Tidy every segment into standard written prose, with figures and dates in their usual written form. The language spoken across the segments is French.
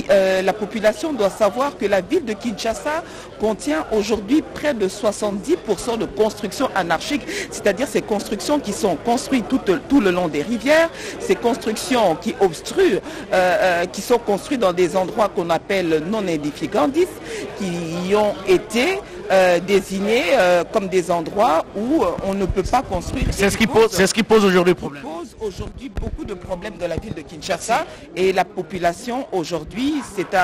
puis la population doit savoir que la ville de Kinshasa contient aujourd'hui près de 70% de constructions anarchiques, c'est-à-dire ces constructions qui sont construites tout le long des rivières, ces constructions qui obstruent, qui sont construites dans des endroits qu'on appelle non édificandis, qui ont été désignés comme des endroits où on ne peut pas construire. C'est ce qui pose aujourd'hui problème. Pose aujourd'hui beaucoup de problèmes de la ville de Kinshasa et la population aujourd'hui, c'est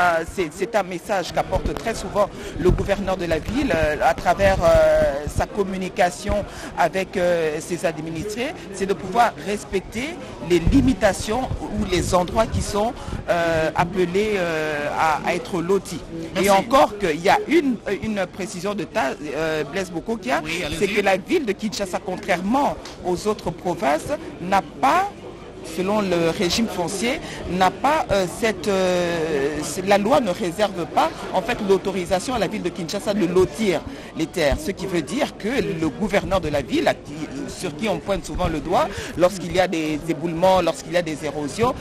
un message qu'apporte très souvent le gouverneur de la ville à travers sa communication avec ses administrés, c'est de pouvoir respecter les limitations ou les endroits qui sont appelés à être lotis. Merci. Et encore qu'il y a une précision de Blaise Bokokia, oui, c'est que la ville de Kinshasa, contrairement aux autres provinces, n'a pas, selon le régime foncier, n'a pas la loi ne réserve pas en fait l'autorisation à la ville de Kinshasa de lotir les terres. Ce qui veut dire que le gouverneur de la ville, sur qui on pointe souvent le doigt, lorsqu'il y a des éboulements, lorsqu'il y a des érosions,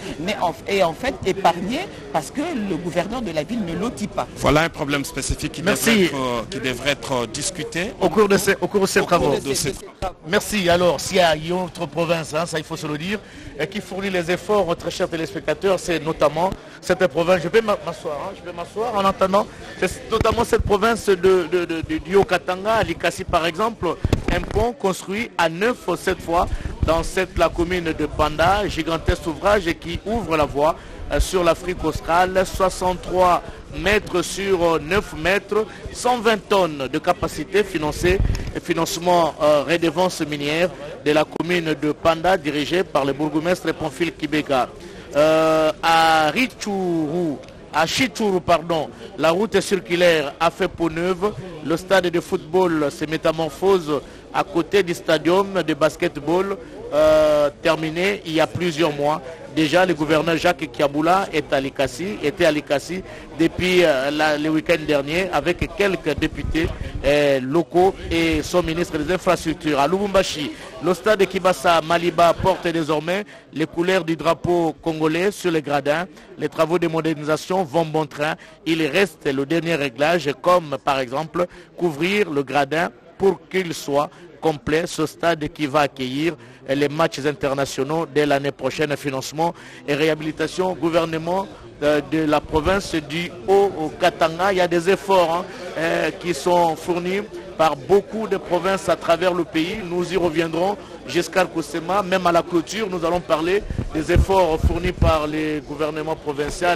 est en fait épargné parce que le gouverneur de la ville ne lotit pas. Voilà un problème spécifique qui devrait être discuté au cours de ces travaux. Merci. Alors, s'il y a une autre province, hein, ça il faut se le dire, qui fournit les efforts, très chers téléspectateurs, c'est notamment cette province. Je vais m'asseoir en entendant. C'est notamment cette province du Haut-Katanga, à Likasi par exemple, un pont construit à 9 cette fois dans la commune de Panda, gigantesque ouvrage qui ouvre la voie sur l'Afrique australe, 63 mètres sur 9 mètres, 120 tonnes de capacité financement redevance minière de la commune de Panda, dirigée par le bourgmestre Pamphile Kibeka. À Chituru, la route circulaire a fait peau neuve. Le stade de football se métamorphose à côté du stadium de basketball terminé il y a plusieurs mois. Déjà, le gouverneur Jacques Kiaboula était à Likasi depuis le week-end dernier avec quelques députés locaux et son ministre des Infrastructures. À Lubumbashi, le stade de Kibasa Maliba porte désormais les couleurs du drapeau congolais sur les gradins. Les travaux de modernisation vont bon train. Il reste le dernier réglage, comme par exemple couvrir le gradin pour qu'il soit complet, ce stade qui va accueillir les matchs internationaux dès l'année prochaine. Financement et réhabilitation, gouvernement de la province du Haut-Katanga. Il y a des efforts qui sont fournis par beaucoup de provinces à travers le pays. Nous y reviendrons jusqu'à Koussema. Même à la clôture, nous allons parler des efforts fournis par les gouvernements provinciaux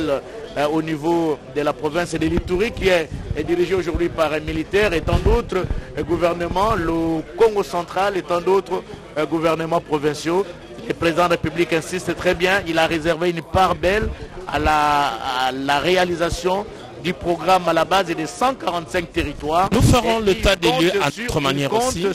au niveau de la province de l'Ituri, qui est dirigé aujourd'hui par un militaire, et tant d'autres gouvernements, le Congo central et tant d'autres gouvernements provinciaux. Le président de la République insiste très bien, il a réservé une part belle à la réalisation du programme à la base des 145 territoires. Nous ferons l'état des lieux à notre manière aussi.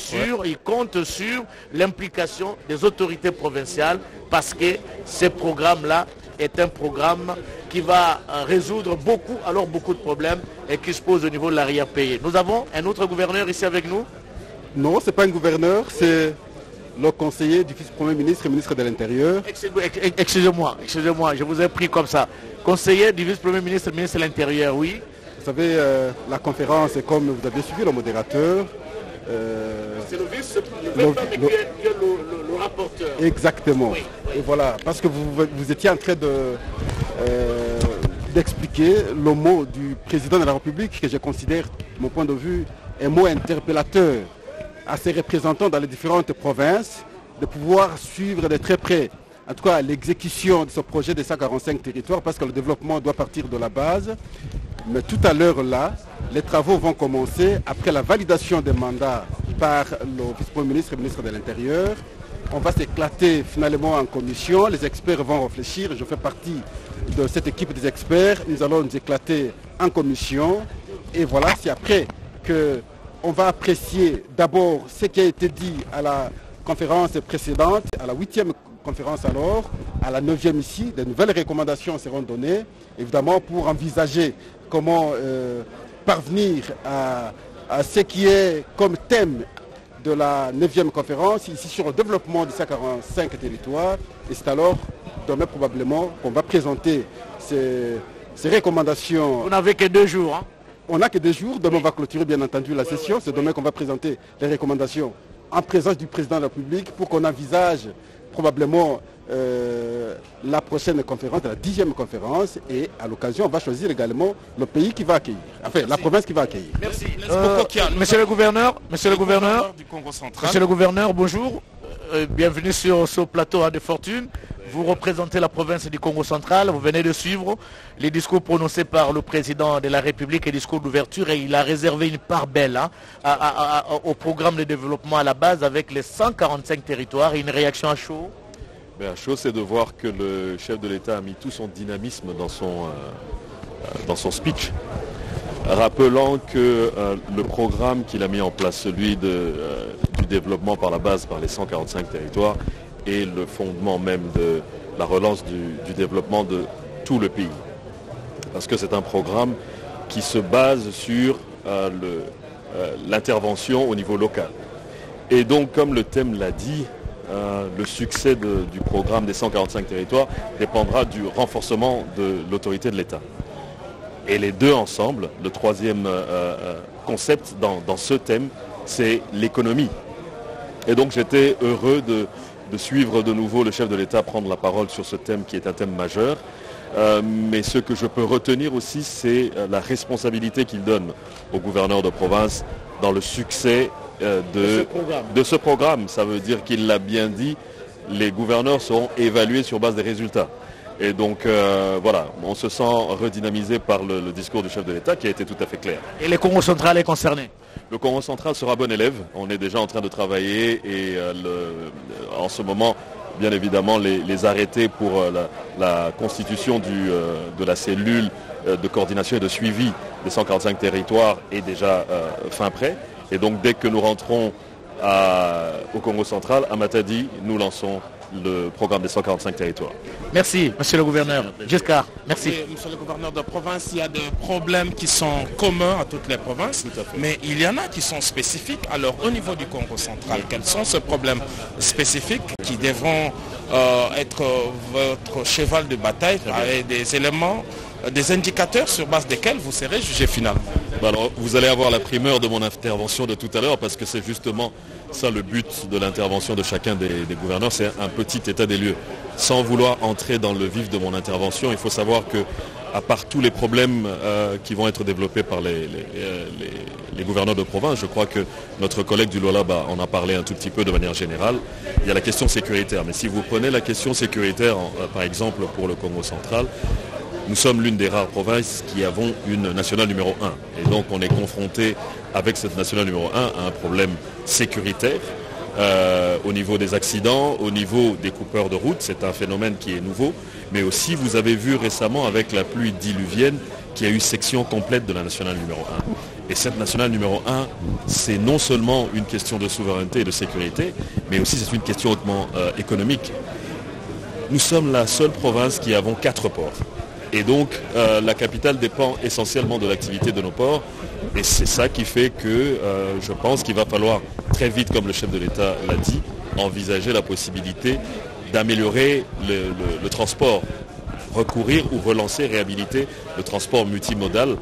Il compte sur l'implication des autorités provinciales parce que ce programme-là est un programme qui va résoudre beaucoup de problèmes et qui se posent au niveau de l'arrière-pays. Nous avons un autre gouverneur ici avec nous. Non, ce n'est pas un gouverneur, c'est le conseiller du vice-premier ministre et ministre de l'Intérieur. Excusez-moi, je vous ai pris comme ça. Conseiller du vice-premier ministre et ministre de l'Intérieur, oui. Vous savez, la conférence, comme vous avez suivi le modérateur. C'est le le rapporteur. Exactement. Oui. Et voilà, parce que vous étiez en train d'expliquer le mot du président de la République, que je considère, de mon point de vue, un mot interpellateur à ses représentants dans les différentes provinces, de pouvoir suivre de très près, en tout cas, l'exécution de ce projet de 145 territoires, parce que le développement doit partir de la base. Mais tout à l'heure là, les travaux vont commencer après la validation des mandats par le vice-premier ministre et ministre de l'Intérieur. On va s'éclater finalement en commission, les experts vont réfléchir, je fais partie de cette équipe des experts, nous allons nous éclater en commission. Et voilà, c'est après qu'on va apprécier d'abord ce qui a été dit à la conférence précédente, à la 8e conférence alors, à la 9e ici, de nouvelles recommandations seront données, évidemment pour envisager comment parvenir à ce qui est comme thème de la 9e conférence, ici sur le développement de 145 territoires. Et c'est alors, demain probablement, qu'on va présenter Ces recommandations... Vous n'avez que 2 jours. Hein? On n'a que 2 jours. Demain, on va clôturer bien entendu la session. C'est demain qu'on va présenter les recommandations en présence du président de la République pour qu'on envisage probablement la prochaine conférence, la 10e conférence. Et à l'occasion, on va choisir également le pays qui va accueillir. Enfin, la province qui va accueillir. Merci. Monsieur le gouverneur, monsieur le gouverneur, bonjour. Bienvenue sur ce plateau de fortune. Vous représentez la province du Congo central. Vous venez de suivre les discours prononcés par le président de la République, les discours d'ouverture, et il a réservé une part belle au programme de développement à la base avec les 145 territoires. Et une réaction à chaud? À chaud, c'est de voir que le chef de l'État a mis tout son dynamisme dans son speech, rappelant que le programme qu'il a mis en place, celui du développement par la base, par les 145 territoires, est le fondement même de la relance du développement de tout le pays. Parce que c'est un programme qui se base sur l'intervention au niveau local. Et donc, comme le thème l'a dit, le succès du programme des 145 territoires dépendra du renforcement de l'autorité de l'État. Et les deux ensemble, le troisième concept dans ce thème, c'est l'économie. Et donc j'étais heureux de suivre de nouveau le chef de l'État prendre la parole sur ce thème qui est un thème majeur. Mais ce que je peux retenir aussi, c'est la responsabilité qu'il donne au gouverneur de province dans le succès de ce programme. Ça veut dire qu'il l'a bien dit, les gouverneurs seront évalués sur base des résultats. Et donc voilà, on se sent redynamisé par le discours du chef de l'État qui a été tout à fait clair. Et le Congo central est concerné? Le Congo central sera bon élève. On est déjà en train de travailler et en ce moment, bien évidemment, les arrêtés pour la constitution de la cellule de coordination et de suivi des 145 territoires est déjà fin prêt. Et donc dès que nous rentrons au Congo central, à Matadi, nous lançons le programme des 145 territoires. Merci, monsieur le gouverneur. Giscard, merci. Oui, monsieur le gouverneur de province, il y a des problèmes qui sont communs à toutes les provinces, mais il y en a qui sont spécifiques. Alors, au niveau du Congo central, quels sont ces problèmes spécifiques qui devront être votre cheval de bataille avec des éléments, des indicateurs sur base desquels vous serez jugé finalement? Alors, vous allez avoir la primeur de mon intervention de tout à l'heure parce que c'est justement ça le but de l'intervention de chacun des gouverneurs, c'est un petit état des lieux. Sans vouloir entrer dans le vif de mon intervention, il faut savoir que, à part tous les problèmes qui vont être développés par les gouverneurs de province, je crois que notre collègue du Lualaba en a parlé un tout petit peu de manière générale, il y a la question sécuritaire. Mais si vous prenez la question sécuritaire, par exemple pour le Congo central, nous sommes l'une des rares provinces qui avons une nationale numéro 1. Et donc on est confronté avec cette nationale numéro 1 à un problème sécuritaire au niveau des accidents, au niveau des coupeurs de route. C'est un phénomène qui est nouveau. Mais aussi vous avez vu récemment avec la pluie diluvienne qu'il y a eu section complète de la nationale numéro 1. Et cette nationale numéro 1, c'est non seulement une question de souveraineté et de sécurité, mais aussi c'est une question hautement économique. Nous sommes la seule province qui avons 4 ports. Et donc la capitale dépend essentiellement de l'activité de nos ports. Et c'est ça qui fait que je pense qu'il va falloir très vite, comme le chef de l'État l'a dit, envisager la possibilité d'améliorer le transport, recourir ou relancer, réhabiliter le transport multimodal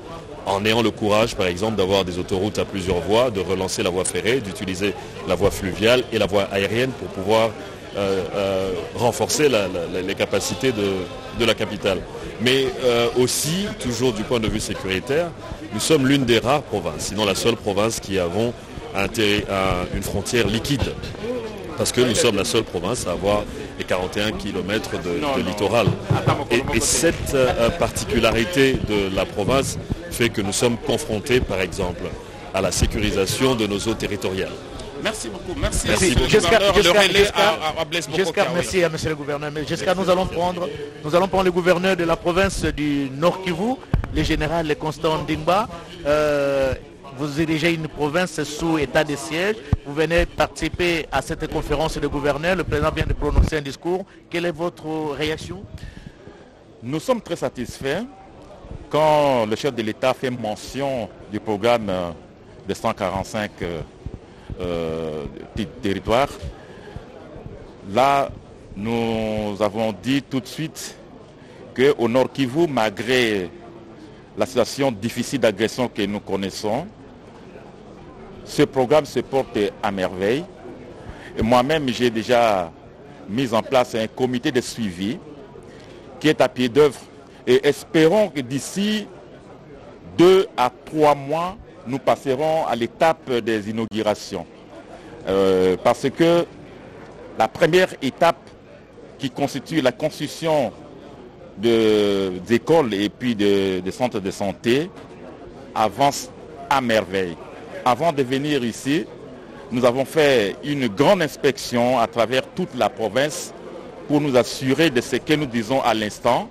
en ayant le courage, par exemple, d'avoir des autoroutes à plusieurs voies, de relancer la voie ferrée, d'utiliser la voie fluviale et la voie aérienne pour pouvoir renforcer les capacités de la capitale. Mais aussi, toujours du point de vue sécuritaire, nous sommes l'une des rares provinces, sinon la seule province qui avons une frontière liquide. Parce que nous sommes la seule province à avoir les 41 km de littoral. Et cette particularité de la province fait que nous sommes confrontés, par exemple, à la sécurisation de nos eaux territoriales. Merci beaucoup. Merci. Giscard, merci à monsieur le gouverneur. Mais Giscard, nous allons prendre le gouverneur de la province du Nord Kivu, le général Constant Ndimba. Vous dirigez une province sous état de siège. Vous venez participer à cette conférence de gouverneurs. Le président vient de prononcer un discours. Quelle est votre réaction? Nous sommes très satisfaits quand le chef de l'État fait mention du programme de 145 territoires. Là, nous avons dit tout de suite qu'au Nord Kivu, malgré la situation difficile d'agression que nous connaissons, ce programme se porte à merveille. Et moi-même, j'ai déjà mis en place un comité de suivi qui est à pied d'œuvre. Et espérons que d'ici 2 à 3 mois, nous passerons à l'étape des inaugurations. Parce que la première étape qui constitue la construction d'écoles et puis de centres de santé avance à merveille. Avant de venir ici, nous avons fait une grande inspection à travers toute la province pour nous assurer de ce que nous disons à l'instant,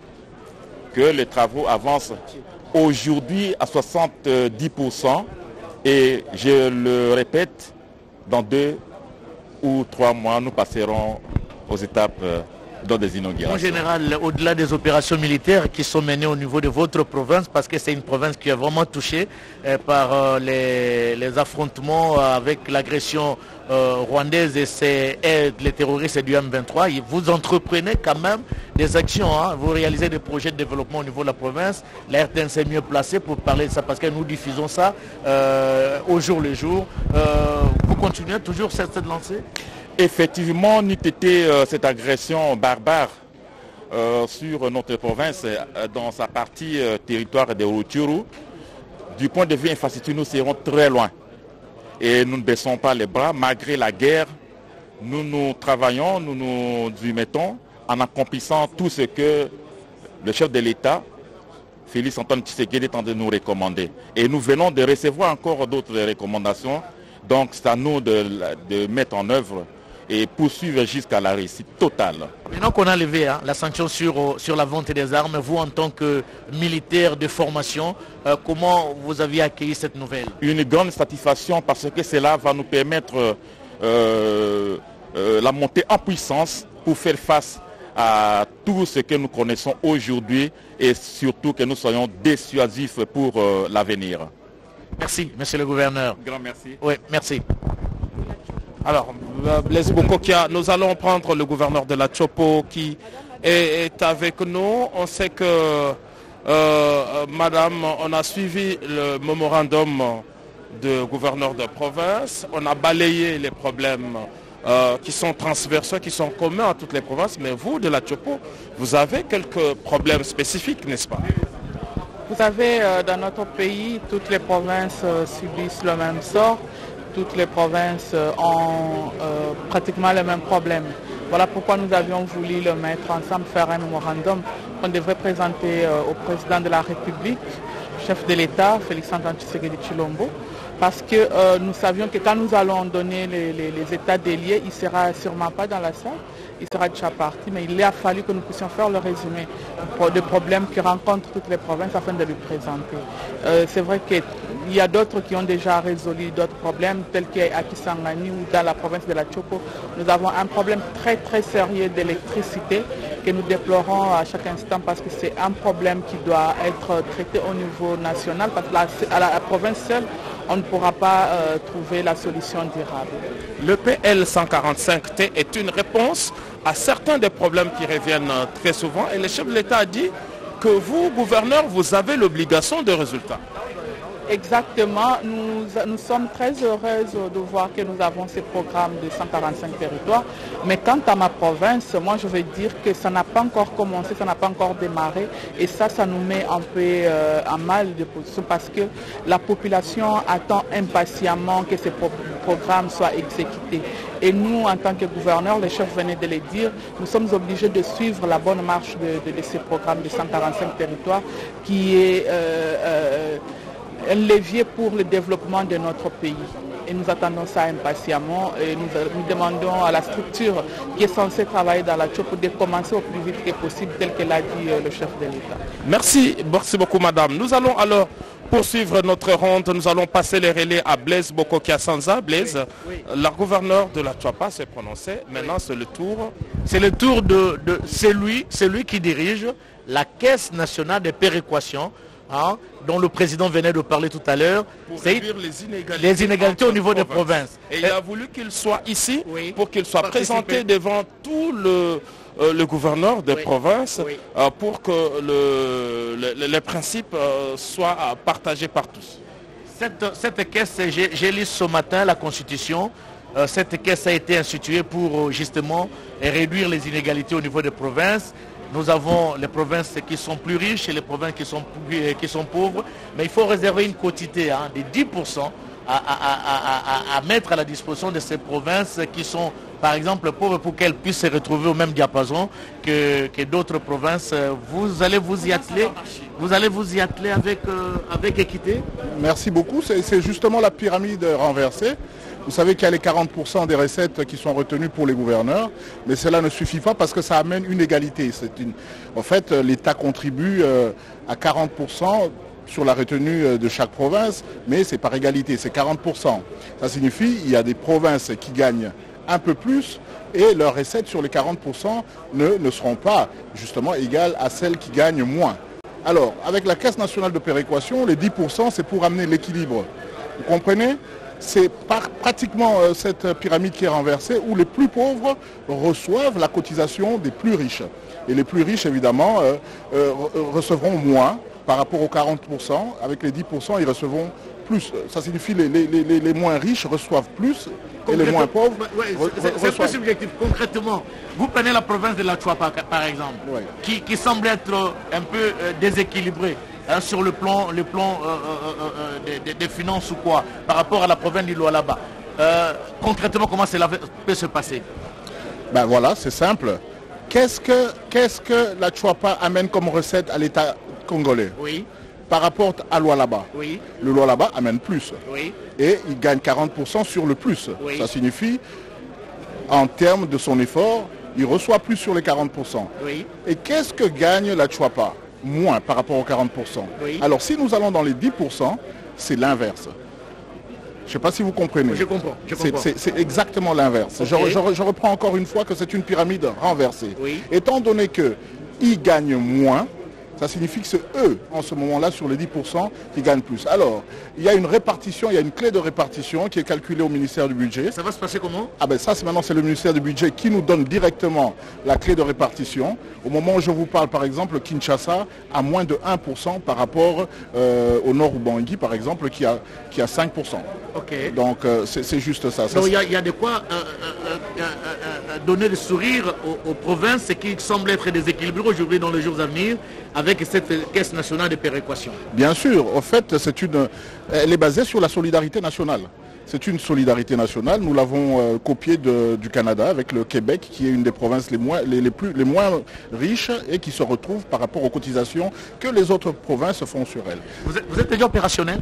que les travaux avancent aujourd'hui à 70%. Et je le répète, dans 2 ou 3 mois, nous passerons aux étapes dans des inaugurations. En général, au-delà des opérations militaires qui sont menées au niveau de votre province, parce que c'est une province qui est vraiment touchée par les affrontements avec l'agression rwandaise et les terroristes du M23, vous entreprenez quand même des actions, hein. Vous réalisez des projets de développement au niveau de la province. La RTNC est mieux placée pour parler de ça parce que nous diffusons ça au jour le jour. Vous continuez toujours cette lancée? Effectivement, n'eût été cette agression barbare sur notre province dans sa partie territoire de Rutshuru, du point de vue infrastructure, nous serons très loin. Et nous ne baissons pas les bras, malgré la guerre. Nous travaillons, nous nous y mettons en accomplissant tout ce que le chef de l'État, Félix Antoine Tshisekedi, est en train de nous recommander. Et nous venons de recevoir encore d'autres recommandations. Donc c'est à nous de mettre en œuvre et poursuivre jusqu'à la réussite totale. Maintenant qu'on a levé la sanction sur la vente des armes, vous en tant que militaire de formation, comment vous aviez accueilli cette nouvelle? Une grande satisfaction parce que cela va nous permettre la montée en puissance pour faire face à tout ce que nous connaissons aujourd'hui et surtout que nous soyons dissuasifs pour l'avenir. Merci, monsieur le gouverneur. Grand merci. Oui, merci. Alors, Blaise Bokokia, nous allons prendre le gouverneur de la Tchopo qui est avec nous. On sait que, madame, on a suivi le mémorandum de gouverneur de province. On a balayé les problèmes qui sont transversaux, qui sont communs à toutes les provinces. Mais vous, de la Tchopo, vous avez quelques problèmes spécifiques, n'est-ce pas? Vous savez, dans notre pays, toutes les provinces subissent le même sort. Toutes les provinces ont pratiquement les mêmes problèmes. Voilà pourquoi nous avions voulu le mettre ensemble, faire un mémorandum qu'on devrait présenter au président de la République, chef de l'État, Félix Antoine Tshisekedi Tshilombo, parce que nous savions que quand nous allons donner les états des lieux, il ne sera sûrement pas dans la salle, il sera déjà parti, mais il a fallu que nous puissions faire le résumé des problèmes que rencontrent toutes les provinces afin de lui présenter. C'est vrai qu'il y a d'autres qui ont déjà résolu d'autres problèmes, tels qu'à Kisangani ou dans la province de la Tchopo. Nous avons un problème très très sérieux d'électricité que nous déplorons à chaque instant parce que c'est un problème qui doit être traité au niveau national parce qu'à la province seule, on ne pourra pas trouver la solution durable. Le PL 145T est une réponse à certains des problèmes qui reviennent très souvent et le chef de l'État a dit que vous, gouverneur, vous avez l'obligation de résultat. Exactement, nous sommes très heureuses de voir que nous avons ce programme de 145 territoires. Mais quant à ma province, moi je veux dire que ça n'a pas encore commencé, ça n'a pas encore démarré. Et ça nous met un peu en mal de position parce que la population attend impatiemment que ce programme soit exécuté. Et nous, en tant que gouverneurs, le chef venait de le dire, nous sommes obligés de suivre la bonne marche de ce programme de 145 territoires qui est un levier pour le développement de notre pays. Et nous attendons ça impatiemment et nous demandons à la structure qui est censée travailler dans la Tchopo de commencer au plus vite que possible, tel que l'a dit le chef de l'État. Merci beaucoup madame. Nous allons alors poursuivre notre ronde. Nous allons passer les relais à Blaise Bokokia Sanza. Blaise, la gouverneure de la Tchopo s'est prononcée. Maintenant c'est le tour. C'est le tour de celui qui dirige la Caisse nationale de péréquation hein, dont le président venait de parler tout à l'heure. Pour réduire les inégalités au niveau des provinces. Et il a voulu qu'il soit ici pour qu'il soit Participer. présenté devant tout le gouverneur des provinces pour que les principes soient partagés par tous. Cette caisse, j'ai lu ce matin la Constitution. Cette caisse a été instituée pour justement réduire les inégalités au niveau des provinces. Nous avons les provinces qui sont plus riches et les provinces qui sont pauvres. Mais il faut réserver une quotité de 10% à mettre à la disposition de ces provinces qui sont par exemple pauvres pour qu'elles puissent se retrouver au même diapason que d'autres provinces. Vous allez vous y atteler avec équité? Merci beaucoup. C'est justement la pyramide renversée. Vous savez qu'il y a les 40% des recettes qui sont retenues pour les gouverneurs, mais cela ne suffit pas parce que ça amène une égalité. En fait, l'État contribue à 40% sur la retenue de chaque province, mais c'est par égalité, c'est 40%. Ça signifie qu'il y a des provinces qui gagnent un peu plus et leurs recettes sur les 40% ne seront pas justement égales à celles qui gagnent moins. Alors, avec la Caisse nationale de péréquation, les 10% c'est pour amener l'équilibre. Vous comprenez ? C'est pratiquement cette pyramide qui est renversée où les plus pauvres reçoivent la cotisation des plus riches. Et les plus riches, évidemment, recevront moins par rapport aux 40%. Avec les 10%, ils recevront plus. Ça signifie que les moins riches reçoivent plus et les moins pauvres c'est un peu subjectif. Concrètement, vous prenez la province de la Chuapa, par exemple, qui semble être un peu déséquilibrée. Sur le plan des finances ou quoi, par rapport à la province du Lualaba. Concrètement, comment cela peut se passer? Ben voilà, c'est simple. Qu'est-ce que la Chuapa amène comme recette à l'État congolais? Oui. Par rapport à Lualaba. Oui. Le Lualaba amène plus. Oui. Et il gagne 40% sur le plus. Oui. Ça signifie, en termes de son effort, il reçoit plus sur les 40%. Oui. Et qu'est-ce que gagne la Chuapa? Moins par rapport aux 40%. Oui. Alors si nous allons dans les 10%, c'est l'inverse. Je ne sais pas si vous comprenez. Je comprends. C'est exactement l'inverse. Okay. Je reprends encore une fois que c'est une pyramide renversée. Oui. Étant donné qu'ils gagnent moins, ça signifie que c'est eux, en ce moment-là, sur les 10%, qui gagnent plus. Alors, il y a une répartition, il y a une clé de répartition qui est calculée au ministère du Budget. Ça va se passer comment? Ah ben ça, maintenant, c'est le ministère du Budget qui nous donne directement la clé de répartition. Au moment où je vous parle, par exemple, Kinshasa a moins de 1% par rapport au nord Ubangi, par exemple, qui a 5%. Okay. Donc, c'est juste ça. Donc, il y a de quoi donner le sourire aux provinces qui semblent être déséquilibrées aujourd'hui dans les jours à venir avec cette Caisse nationale de péréquation. Bien sûr, en fait, elle est basée sur la solidarité nationale. C'est une solidarité nationale. Nous l'avons copiée du Canada avec le Québec, qui est une des provinces les moins riches et qui se retrouve par rapport aux cotisations que les autres provinces font sur elle. Vous êtes déjà opérationnel?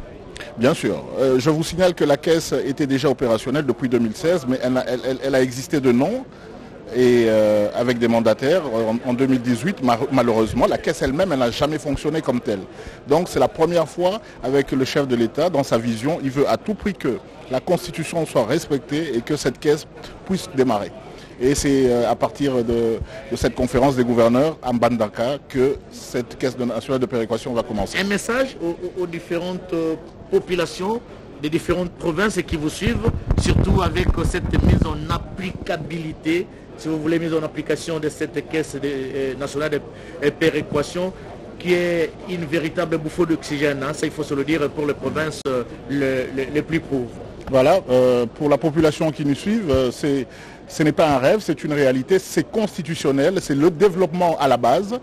Bien sûr. Je vous signale que la caisse était déjà opérationnelle depuis 2016, mais elle a existé de nom. Et avec des mandataires, en 2018, malheureusement, la caisse elle-même, elle n'a jamais fonctionné comme telle. Donc c'est la première fois avec le chef de l'État, dans sa vision, il veut à tout prix que la Constitution soit respectée et que cette caisse puisse démarrer. Et c'est à partir de cette conférence des gouverneurs à Mbandaka que cette caisse nationale de péréquation va commencer. Un message aux différentes populations des différentes provinces qui vous suivent, surtout avec cette mise en applicabilité, si vous voulez, mise en application de cette caisse nationale de péréquation, qui est une véritable bouffée d'oxygène, ça il faut se le dire, pour les provinces les plus pauvres. Voilà, pour la population qui nous suit, ce n'est pas un rêve, c'est une réalité, c'est constitutionnel, c'est le développement à la base.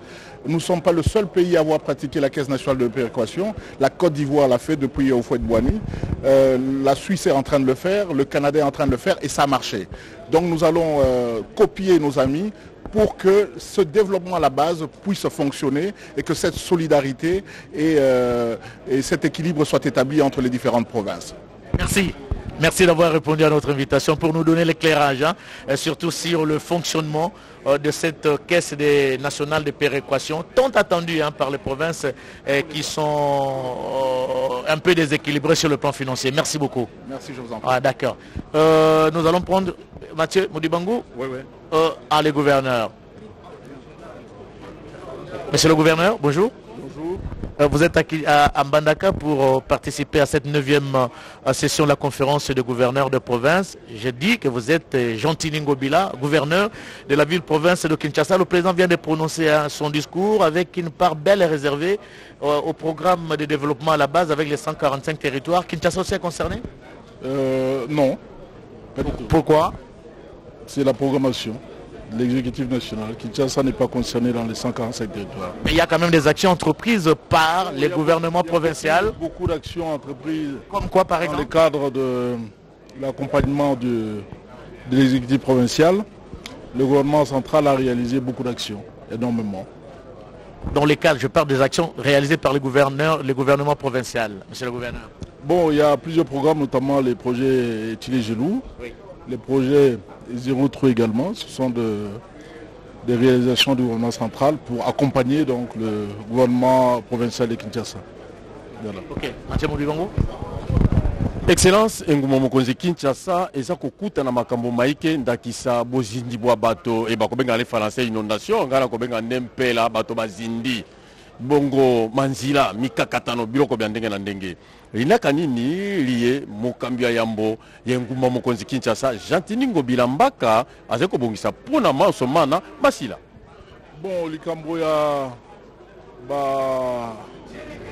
Nous ne sommes pas le seul pays à avoir pratiqué la Caisse nationale de péréquation. La Côte d'Ivoire l'a fait depuis Houphouët-Boigny. La Suisse est en train de le faire, le Canada est en train de le faire et ça a marché. Donc nous allons copier nos amis pour que ce développement à la base puisse fonctionner et que cette solidarité et cet équilibre soient établis entre les différentes provinces. Merci. Merci d'avoir répondu à notre invitation pour nous donner l'éclairage, surtout sur le fonctionnement de cette caisse nationale de péréquation, tant attendue par les provinces qui sont un peu déséquilibrées sur le plan financier. Merci beaucoup. Merci, je vous en prie. Ah, d'accord. Nous allons prendre Mathieu Moudibangou. Oui. Les gouverneurs. Monsieur le gouverneur, bonjour. Bonjour. Vous êtes à Mbandaka pour participer à cette 9e session de la conférence des gouverneurs de province. J'ai dit que vous êtes Jean-Tini Ngobila, gouverneur de la ville-province de Kinshasa. Le président vient de prononcer son discours avec une part belle et réservée au programme de développement à la base avec les 145 territoires. Kinshasa aussi est concerné? Non. Pourquoi? C'est la programmation de l'exécutif national. Kinshasa n'est pas concerné dans les 145 territoires. Mais il y a quand même des actions entreprises par les gouvernements provinciaux. Beaucoup d'actions entreprises. Comme quoi par exemple? Dans le cadre de l'accompagnement de l'exécutif provincial, le gouvernement central a réalisé beaucoup d'actions, énormément. Dans les cadres, je parle des actions réalisées par les gouvernements provinciaux, monsieur le gouverneur. Bon, il y a plusieurs programmes, notamment les projets Tilé-Gelou, oui. Les projets 03 également. Ce sont des réalisations du gouvernement central pour accompagner donc, le gouvernement provincial de Kinshasa. Voilà. Ok, Mathieu Moulibango. Excellence, Nguma Mokonzi Kinshasa, eza kokuta na makambo maike ndakisa bozindi bwa bato e bakobenga le français inondation, ngala kobenga ndempela bato bazindi. Bongo manzila mikakatano biloko bya ndenge na ndenge. Linaka nini liye mokambia yambo Nguma Mokonzi Kinshasa, Jean-Tini Ngobila Mbaka azeko bongisa pona mansomana basila. Bon, likambo ya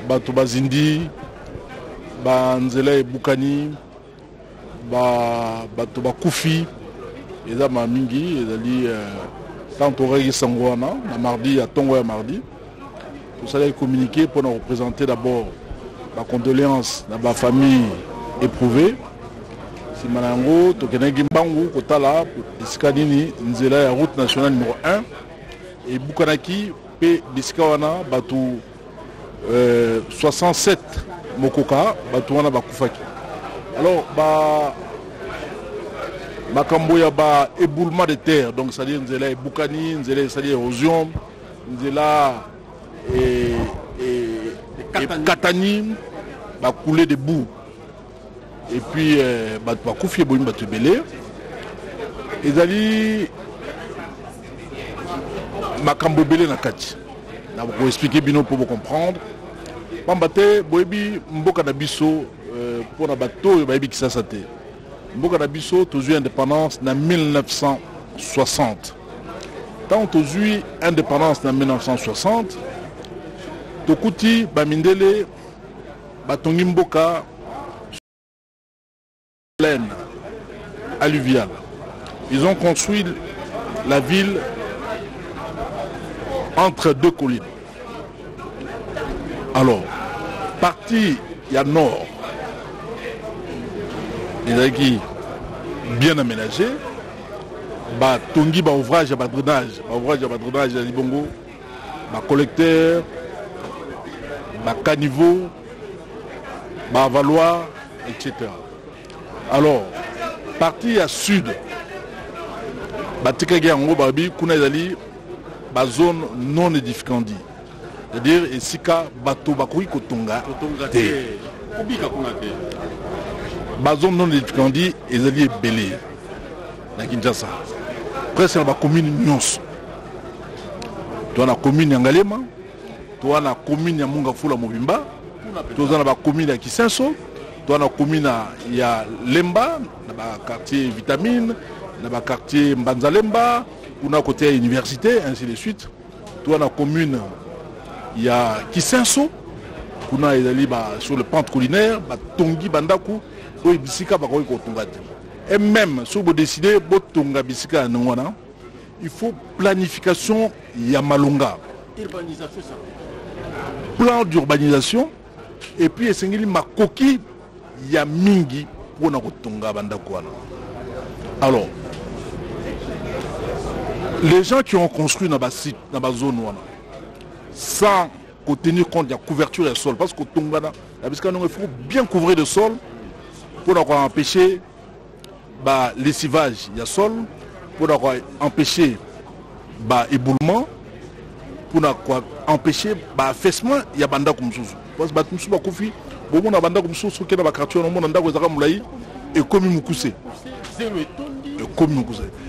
bato bazindi banzela ebukani bato bakufi eza mamingi ezali tant oreki sango wana na mardi ya tongo ya mardi tosali communiquer pour nous représenter d'abord la condoléance na ba famille éprouvée sima na yango tokendaki mbangu kotala esika nini nzela ya route nationale numéro 1 ebukanaki pe bisika wana bato 67 mokoka bato wana bakufaki. Alors makambo ya ba éboulement de terre, donc c'est-à-dire nzela ebukani, nzela c'est-à-dire érosion, nzela et katani ba couler de boue. Et puis bato bakufi boyi bato belé. Ezali makambo belé na kati. Na ko expliquer bino pour vous comprendre. Pambate boyebi mboka na biso pour na bato bayebi Kisasa te. Mboka na biso tozui indépendance na 1960. Tant tozui indépendance na 1960, tokuti bamindele batongi mboka plaine alluviale. Ils ont construit la ville entre deux collines. Alors, partie il y a nord, qui bien aménagé, bah tongi bah ouvrage à drainage, à Libongo, bah collecteur, bah caniveau, bah valoir, etc. Alors, partie à sud, bah tikagi en haut, bah bi kuna zali, bah zone non édificandi. C'est-à-dire, Sika bato bakui kotonga te. Bazon non édificandi, ils allaient belé. Na Kinshasa. Presque la commune Nyons. Tu as la commune Yangalema, tu as la commune Yamunga Fula Mobimba, tu as la commune ya Kisenso, tu as la commune ya Lemba, le quartier Vitamine, le quartier Mbanzalemba, tu as la côté université, ainsi de suite. Tu as la commune il y a Kisenso, sur le pente collinaire, Tongi Bandaku, et même si vous décidez de bisika, il faut planification Yamalonga. Plan d'urbanisation, et puis il Makoki Yamingi pour Tonga Bandaku. Alors, les gens qui ont construit dans la zone, sans tenir compte de la couverture des sols, parce qu'il faut bien couvrir le sol pour empêcher lessivage du sol, pour empêcher l'éboulement, pour empêcher l'affaissement, il y a banda comme ça. Parce que nous sommes confiés, nous avons banda comme ça, qui est dans la quartier, nous avons et comme nous coussé.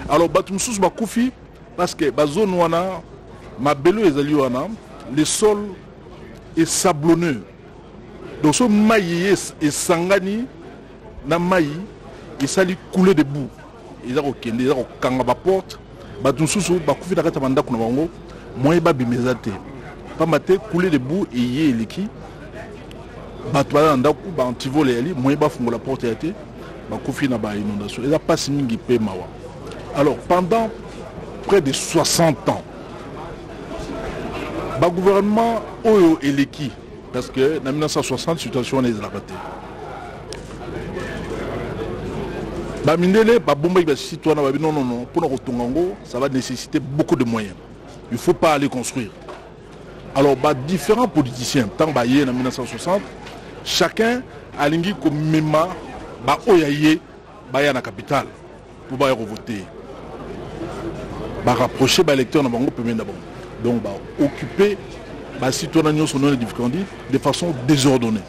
Alors, nous sommes confiés parce que la zone où ma belle est allée, les sols et sablonneux. Donc ce maïe et sangani na maï et ça lui couler de boue. Ils ont kende, ils ont kanga ba porte, ba tunsusu ba kufi nakata banda kuna bango, moye ba bimezate. Pas maté couler de boue et yé leki. Ba toala ndaku ba antivole yali, moye ba fungo la porte yate, ba kufi na ba inondation. Ils ont pas singi pe mawa. Alors pendant près de 60 ans, le gouvernement Oyo et l'Eki, parce que en 1960, la situation est arrêtée. Non, pour nous ça va nécessiter beaucoup de moyens. Il ne faut pas aller construire. Alors, différents politiciens, tant que en 1960, chacun a lingi comme Mema, Oyaye, la capitale, pour voter. Rapprocher les électeurs dans le pays d'abord. Donc, occuper les citoyens de façon désordonnée.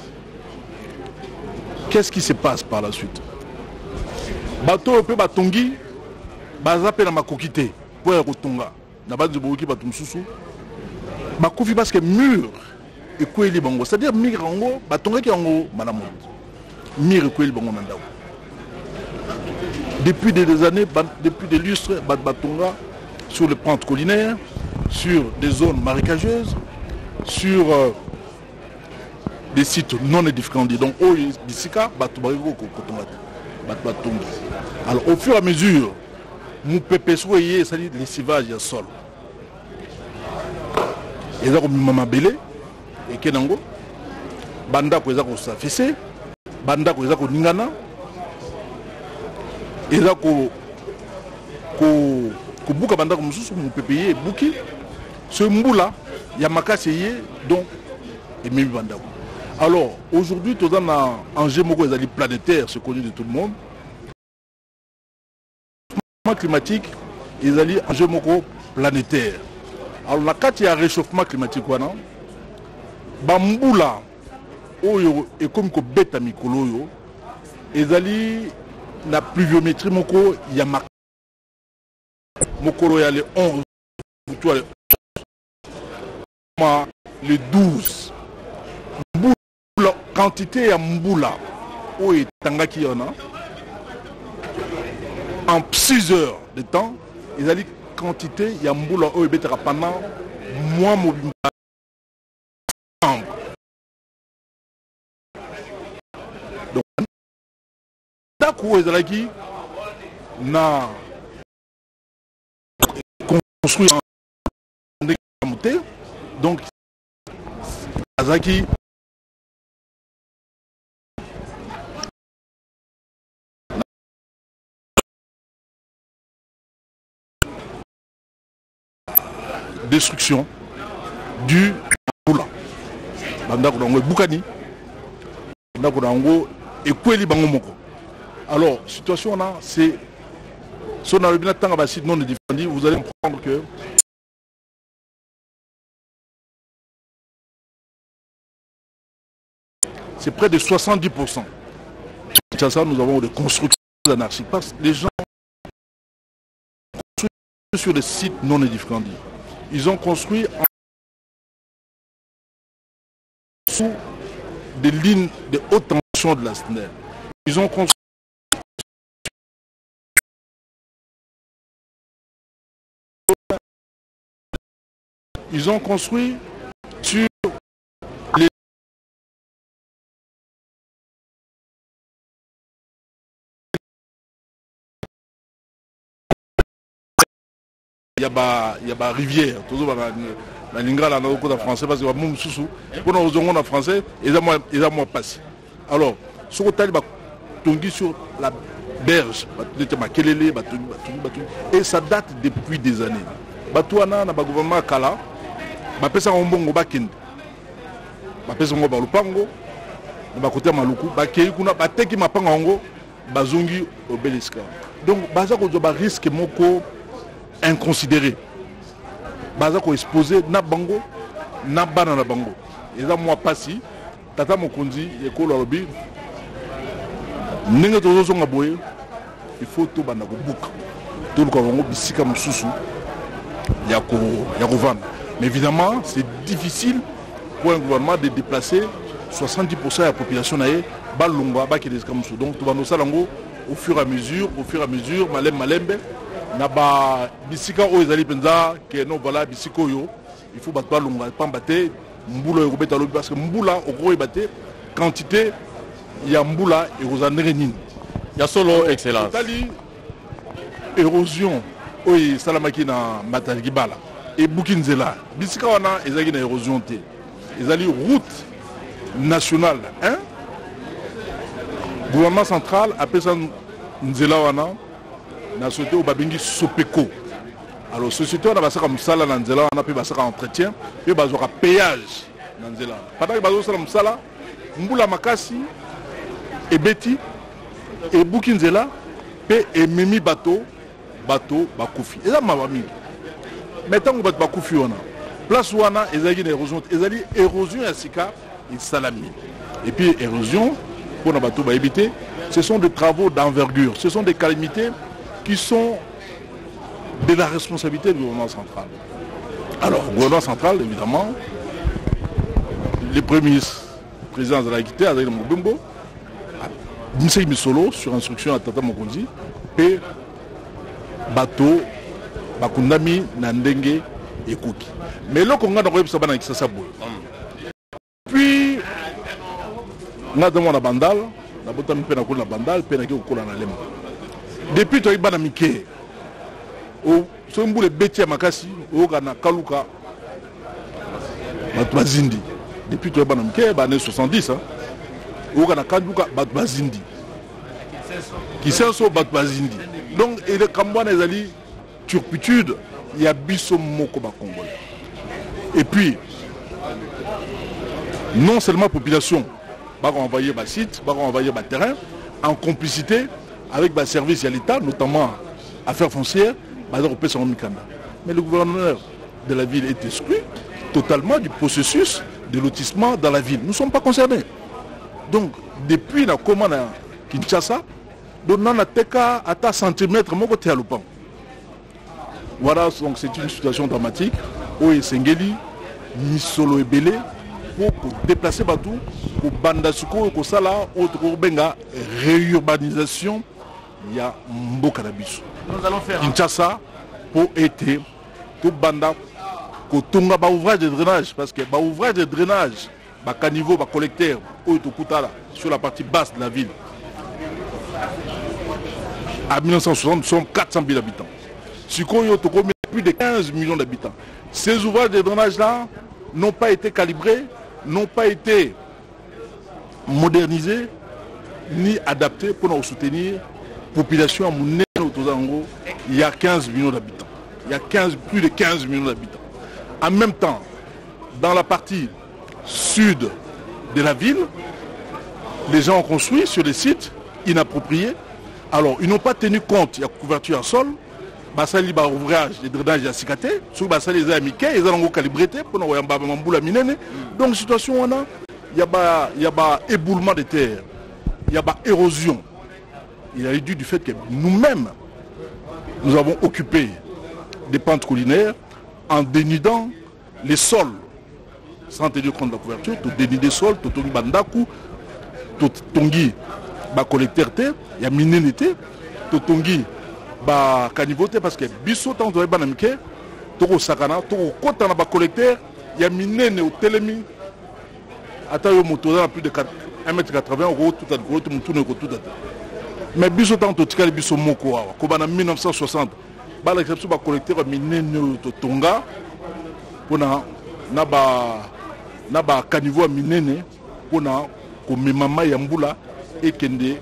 Qu'est-ce qui se passe par la suite? Bateau peut batongi, bazape na makokite pour retonga. Na base de boki batum susu. Bakufi parce que mur et kweli bango, c'est-à-dire mur rango, batonga ki rango manamon. Mur et kweli bango nandao. Depuis des années, depuis des lustres, batonga sur le pente collinaire, sur des zones marécageuses, sur des sites non édificants. Donc, alors, au fur et à mesure, nous pouvons soyer les civages et le sol. Et là, maman belé, et kenango, banda ko ezako safese, banda ko ezako ningana, ezako ko buka banda ko mususu mu pepeye buki. Ce mboula, il y a makaseye donc et même banda. Alors aujourd'hui, tout dans un enjeu planétaire, c'est connu de tout le monde. Le réchauffement climatique, ils allaient enjeu planétaire. Alors la carte il y a réchauffement climatique wana, bamboula oyo et comme ko beta mikolo yo, ils allaient la pluviométrie moko il y a mokoro ya le 11 le 12 la quantité ya mboula oyo tangaki yana en 6 heures de temps ils allaient quantité ya mboula oyo betera pendant mois mobimba. Donc d'accord ils allaient na construit en monté donc Azaki destruction du Boula. Bandako dango Bukani. Bandako dango Ekweli bango moko. Alors, situation là, c'est si on a le bien temps à site non défendu, vous allez comprendre que c'est près de 70%. Ça, nous avons des constructions anarchiques. Parce que les gens construisent sur des sites non édifiants. Ils ont construit sous des lignes de haute tension de la SNEL. Ils ont construit sur les il y a rivière toujours la lingala na ko français parce que mon susu pour nous en français ils ont moi passé. Alors ce que tali ba tongi sur la berge et ça date depuis des années. Batouana na ba gouvernement kala ba pesa ngombongo bakende ba pesa ngo ba lupango ba côté maluku ba kei kuna ba teki mapanga ngo bazungi obeliska. Donc baza ko ba risque moko inconsidéré. Baza ko exposé na bango na bana na bango. Eza moi pasi tata mokonzi ekolo lobi ninga tozo songa boye il faut to bana ko buka. Tout le Congo bisika mususu. Mais évidemment, c'est difficile pour un gouvernement de déplacer 70% de la population balunga bakele comme ça. Donc tout ça au fur et à mesure, malembe na ba bisika o ezali penza que non voilà bisiko yo il faut battre balunga pas battre mbula yo beta lobi parce que mbula okoro battre quantité ya mbula et rozanere nini ya solo excellence tali érosion oyi salamaki na matali bala et bukinzela bisika wana ezali na érosion te ezali route nationale hein gouvernement central appelle ça nzela wana na société au babengi Sopeko. Alors société on a basaka musala na nzela wana pe basaka entretien pe bazoka péage na nzela pendant que bazo sala musala mbula makasi ebeti e buki nzela pe ememi bato bakufi eza mabami mais tant que bato bakufi wana place wana ezali na érosion ya sika et salami et puis érosion pour na bato ba éviter ce sont des travaux d'envergure, ce sont des calamités qui sont de la responsabilité du gouvernement central. Alors, le gouvernement central, évidemment, les premiers ministres, le président de la Guité, Azaï Mobimbo, Moussei Misolo, sur instruction à Tata Mokonzi, et Bato, Bakundami, Nandenge et Kouki. Mais là, on a dans le Sabana qui s'aboue. Puis, on a demandé à Bandal, la bandal, depuis que tu as mis au sombo le bétier makasi au Ghana Kaluka Batbazindi depuis que tu as mis années 70 au Ghana Kaluka Batbazindi qui sont Batbazindi donc et le Kambouane ezali turpitude il y a biso moko ba congolais et puis non seulement population va envoyer des sites, va envoyer des terrains en complicité avec des services à l'État, notamment affaires foncières, mais le gouverneur de la ville est exclu totalement du processus de lotissement dans la ville. Nous ne sommes pas concernés. Donc, depuis la commande à Kinshasa, on a à centimètres mon côté à l'OPAN. Voilà, donc c'est une situation dramatique. Oye Sengeli, Misolo et Belé, pour déplacer partout, pour Bandasuko, pour ça là, autre benga réurbanisation, il y a Mbokanabisu. Nous allons faire Kinshasa pour été tout banda ko tunga ba ouvrage de drainage parce que ba ouvrage de drainage ba caniveau ba collecteur auto kutala sur la partie basse de la ville. À 1960, nous sommes 400 000 habitants. Sikoyo to plus de 15 millions d'habitants. Ces ouvrages de drainage là n'ont pas été calibrés, n'ont pas été modernisés ni adaptés pour nous soutenir la population à Mouné Otozango. Il y a 15 millions d'habitants. Il y a plus de 15 millions d'habitants. En même temps, dans la partie sud de la ville, les gens ont construit sur des sites inappropriés. Alors, ils n'ont pas tenu compte, il y a couverture à sol, basali ba ouvrage de drainage à Sikaté, sur basali les américains, ils ont calibré pour nous mboula minene. Donc situation on a, il y a éboulement de terre, il y a érosion. Il a dû du fait que nous-mêmes nous avons occupé des pentes collinaires en dénudant les sols sans tenir compte de la couverture, tout dénuder les sols, tout tongi bandaku, tout tongi ba collecteur terre, il y a minene terre, tout tongi ba canivoté parce que biso tant de banamike toko sakana toko kota na ba collecteur il y a minene au telemi ata yo moto na plus de 1m80 euros tout à gros tout tourne ko tout à mais biso tant to tikali biso moko wa ko bana 1960 ba l'exception ba collecteur minene to tonga pona na ba caniveau minene pona ko memama ya mbula et kende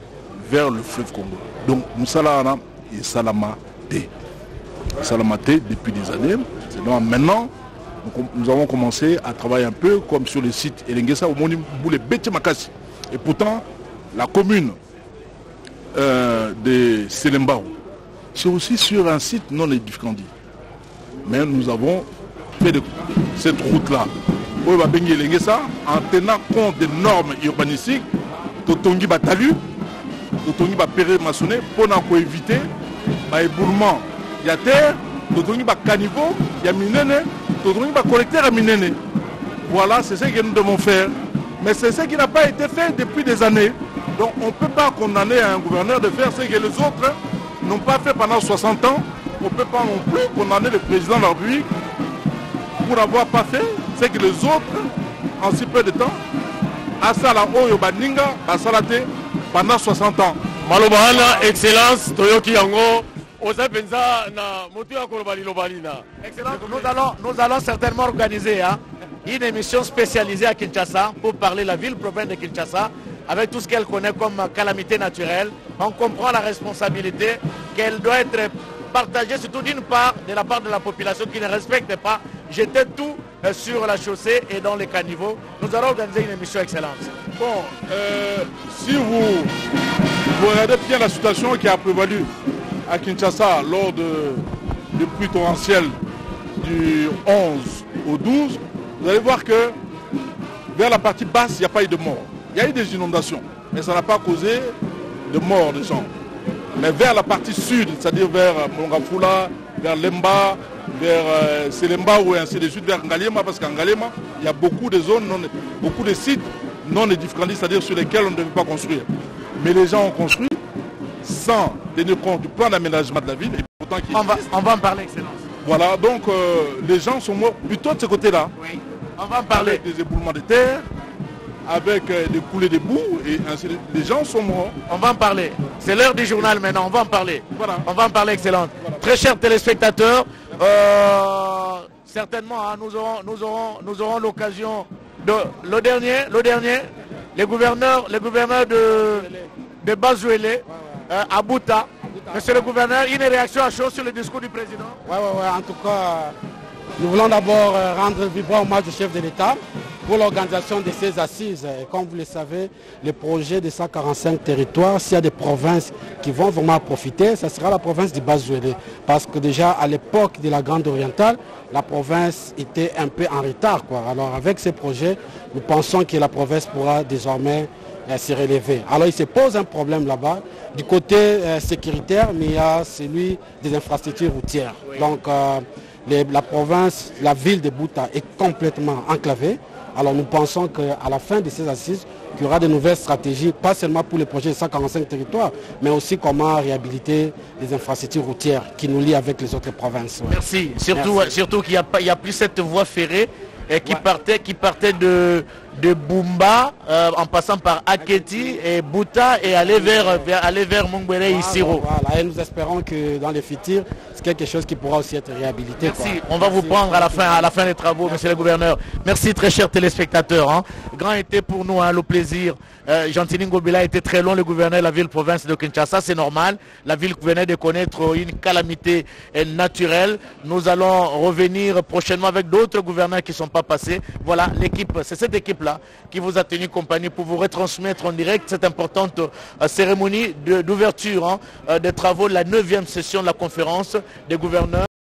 vers le fleuve Congo. Donc Moussalana et Salamate depuis des années. Donc maintenant, nous avons commencé à travailler un peu comme sur le site Elengesa au Boulé Beti Makasi. Et pourtant, la commune de Selembao, c'est aussi sur un site non édificandi. Mais nous avons fait de cette route-là. En tenant compte des normes urbanistiques, Totongi Batalu, Totongi Bapéré Massonné, pour éviter l'éboulement. Il y a terre, Totongi Bacaniveau, il y a Minene, Totongi Bacollecteur à Minene. Voilà, c'est ce que nous devons faire. Mais c'est ce qui n'a pas été fait depuis des années. Donc on ne peut pas condamner un gouverneur de faire ce que les autres n'ont pas fait pendant 60 ans. On ne peut pas non plus condamner le président de la République pour n'avoir pas fait ce que les autres, en si peu de temps, Asala Oyo Baninga, Asalate, pendant 60 ans. Malobana, excellence, Toyoki Yango, Excellence, nous allons certainement organiser une émission spécialisée à Kinshasa pour parler de la ville-province de Kinshasa avec tout ce qu'elle connaît comme calamité naturelle. On comprend la responsabilité qu'elle doit être partagée surtout d'une part de la part de la population qui ne respecte pas, jeter tout sur la chaussée et dans les caniveaux. Nous allons organiser une émission excellente. Bon, si vous regardez bien la situation qui a prévalu à Kinshasa lors du pluie torrentielle du 11 au 12, vous allez voir que vers la partie basse, il n'y a pas eu de mort. Il y a eu des inondations, mais ça n'a pas causé de mort de gens. Mais vers la partie sud, c'est-à-dire vers Mongafula, vers Lemba, vers Selemba ou ainsi de suite, vers Ngalema, parce qu'en Ngalema, il y a beaucoup de zones, beaucoup de sites non édificants, c'est-à-dire sur lesquels on ne devait pas construire. Mais les gens ont construit sans tenir compte du plan d'aménagement de la ville. Et pourtant on va en parler, Excellence. Voilà, donc les gens sont morts plutôt de ce côté-là. Oui, on va en parler. Avec des éboulements de terre, avec des coulées de boue, et ainsi de suite. Les gens sont morts. On va en parler. C'est l'heure du journal maintenant, on va en parler. Voilà. On va en parler, Excellence. Voilà. Très chers téléspectateurs, certainement nous aurons l'occasion de... Le dernier, les gouverneurs de Bazouélé, à Bouta. Monsieur le gouverneur, une réaction à chaud sur le discours du président? Oui, en tout cas, nous voulons d'abord rendre vibrant hommage au chef de l'État pour l'organisation de ces assises. Et comme vous le savez, le projet de 145 territoires, s'il y a des provinces qui vont vraiment profiter, ce sera la province du Bazouélé. Parce que déjà à l'époque de la Grande Orientale, la province était un peu en retard, quoi. Alors avec ces projets, nous pensons que la province pourra désormais se relever. Alors il se pose un problème là-bas, du côté sécuritaire, mais il y a celui des infrastructures routières. Oui. Donc la province, la ville de Bouta est complètement enclavée. Alors nous pensons qu'à la fin de ces assises, il y aura de nouvelles stratégies, pas seulement pour les projets de 145 territoires, mais aussi comment réhabiliter les infrastructures routières qui nous lient avec les autres provinces. Ouais. Merci. Surtout qu'il n'y a plus cette voie ferrée qui partait de Bumba en passant par Aketi et Bouta et aller vers Mongwere et Siro. Voilà, et nous espérons que dans le futur, c'est quelque chose qui pourra aussi être réhabilité. Merci. Quoi. On va vous prendre à la fin des travaux, monsieur le gouverneur. Merci très chers téléspectateurs. Grand été pour nous, le plaisir. Gentini Ngobila était très loin, le gouverneur de la ville-province de Kinshasa, c'est normal. La ville venait de connaître une calamité naturelle. Nous allons revenir prochainement avec d'autres gouverneurs qui ne sont pas passés. Voilà, l'équipe, c'est cette équipe-là qui vous a tenu compagnie pour vous retransmettre en direct cette importante cérémonie d'ouverture des travaux de la 9e session de la conférence des gouverneurs.